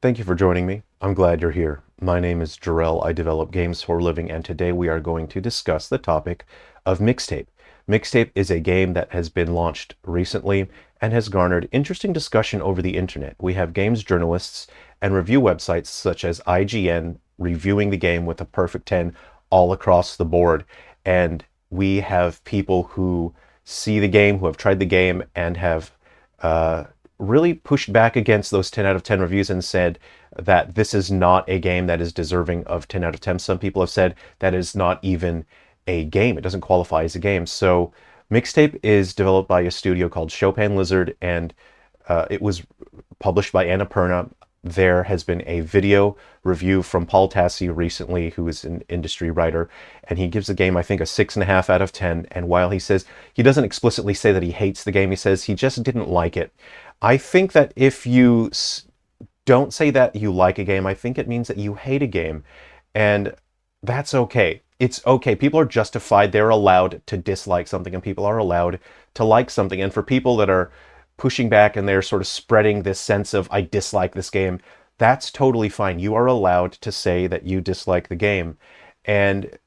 Thank you for joining me. I'm glad you're here. My name is Jarrell. I develop games for a living, and today we are going to discuss the topic of Mixtape. Mixtape is a game that has been launched recently and has garnered interesting discussion over the internet. We have games journalists and review websites such as IGN reviewing the game with a perfect 10 all across the board. And we have people who see the game, who have tried the game, and have really pushed back against those 10 out of 10 reviews and said that this is not a game that is deserving of 10 out of 10. Some people have said that is not even a game. It doesn't qualify as a game. So Mixtape is developed by a studio called Chopin Lizard, and it was published by Annapurna. There has been a video review from Paul Tassi recently, who is an industry writer, and he gives the game, I think, a 6.5 out of 10. And while he says, he doesn't explicitly say that he hates the game, he says he just didn't like it. I think that if you don't say that you like a game, I think it means that you hate a game. And that's okay. It's okay. People are justified. They're allowed to dislike something, and people are allowed to like something. And for people that are pushing back and they're sort of spreading this sense of, I dislike this game, that's totally fine. You are allowed to say that you dislike the game. And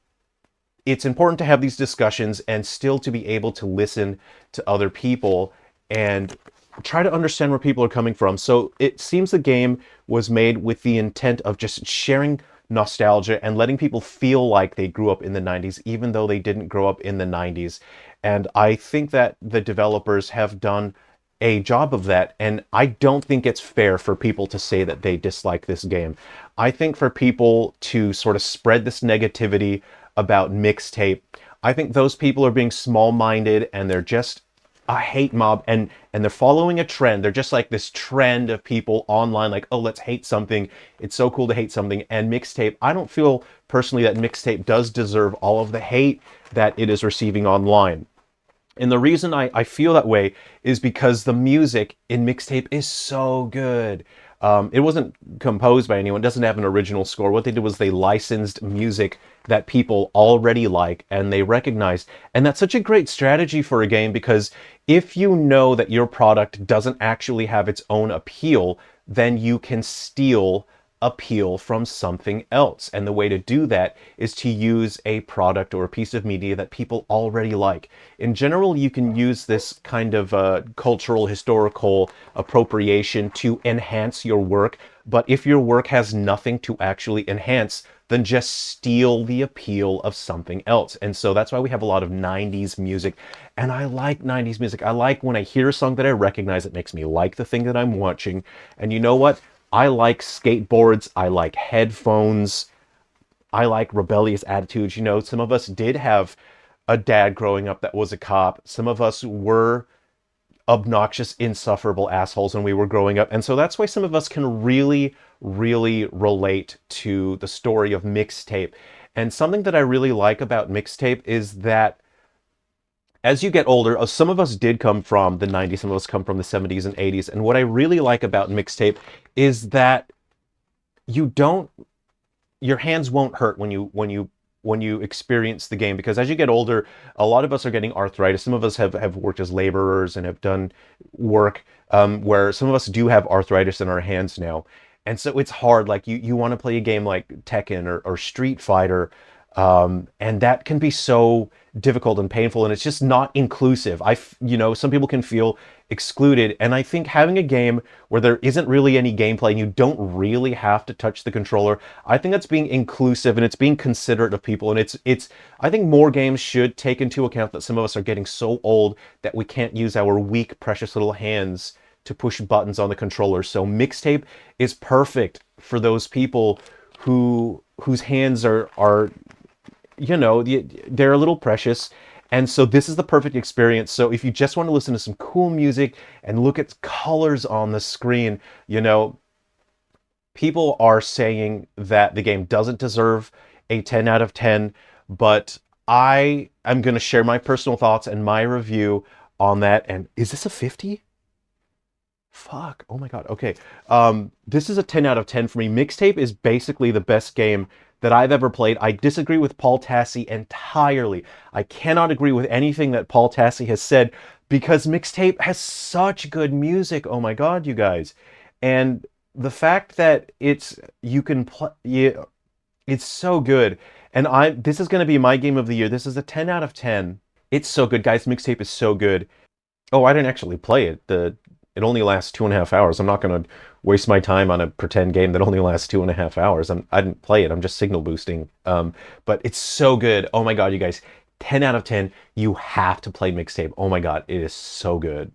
it's important to have these discussions and still to be able to listen to other people and try to understand where people are coming from. So it seems the game was made with the intent of just sharing nostalgia and letting people feel like they grew up in the 90s, even though they didn't grow up in the 90s. And I think that the developers have done a job of that, and I don't think it's fair for people to say that they dislike this game. I think for people to sort of spread this negativity about Mixtape, I think those people are being small-minded, and they're just a hate mob, and they're following a trend. They're just like this trend of people online, like, oh, let's hate something. It's so cool to hate something. And Mixtape, I don't feel personally that Mixtape does deserve all of the hate that it is receiving online. And the reason I feel that way is because the music in Mixtape is so good. It wasn't composed by anyone. It doesn't have an original score. What they did was they licensed music that people already like and they recognized. And that's such a great strategy for a game, because if you know that your product doesn't actually have its own appeal, then you can steal appeal from something else. And the way to do that is to use a product or a piece of media that people already like. In general, you can use this kind of cultural, historical appropriation to enhance your work. But if your work has nothing to actually enhance, then just steal the appeal of something else. And so that's why we have a lot of 90s music. And I like 90s music. I like when I hear a song that I recognize, it makes me like the thing that I'm watching. And you know what? I like skateboards, I like headphones, I like rebellious attitudes. You know, some of us did have a dad growing up that was a cop. Some of us were obnoxious, insufferable assholes when we were growing up. And so that's why some of us can really, really relate to the story of Mixtape. And something that I really like about Mixtape is that as you get older, some of us did come from the 90s, some of us come from the 70s and 80s. And what I really like about Mixtape is that your hands won't hurt when you experience the game, because as you get older, a lot of us are getting arthritis. Some of us have worked as laborers and have done work where some of us do have arthritis in our hands now. And so it's hard. Like you want to play a game like Tekken or Street Fighter, and that can be so difficult and painful, and it's just not inclusive. Some people can feel excluded, and I think having a game where there isn't really any gameplay and you don't really have to touch the controller, I think that's being inclusive and it's being considerate of people. And I think more games should take into account that some of us are getting so old that we can't use our weak, precious little hands to push buttons on the controller. So Mixtape is perfect for those people whose hands are they're a little precious. And so this is the perfect experience. So if you just want to listen to some cool music and look at colors on the screen, people are saying that the game doesn't deserve a 10 out of 10, but I am going to share my personal thoughts and my review on that. And is this a 50? Fuck. Oh my God. Okay. This is a 10 out of 10 for me. Mixtape is basically the best game that I've ever played. I disagree with Paul Tassi entirely. I cannot agree with anything that Paul Tassi has said, because Mixtape has such good music. Oh my God, you guys. And the fact that you can play, yeah, it's so good. And this is going to be my game of the year. This is a 10 out of 10. It's so good, guys. Mixtape is so good. Oh, I didn't actually play it. It only lasts 2.5 hours. I'm not going to waste my time on a pretend game that only lasts 2.5 hours. I didn't play it. I'm just signal boosting. But it's so good. Oh my God, you guys, 10 out of 10. You have to play Mixtape. Oh my God, it is so good.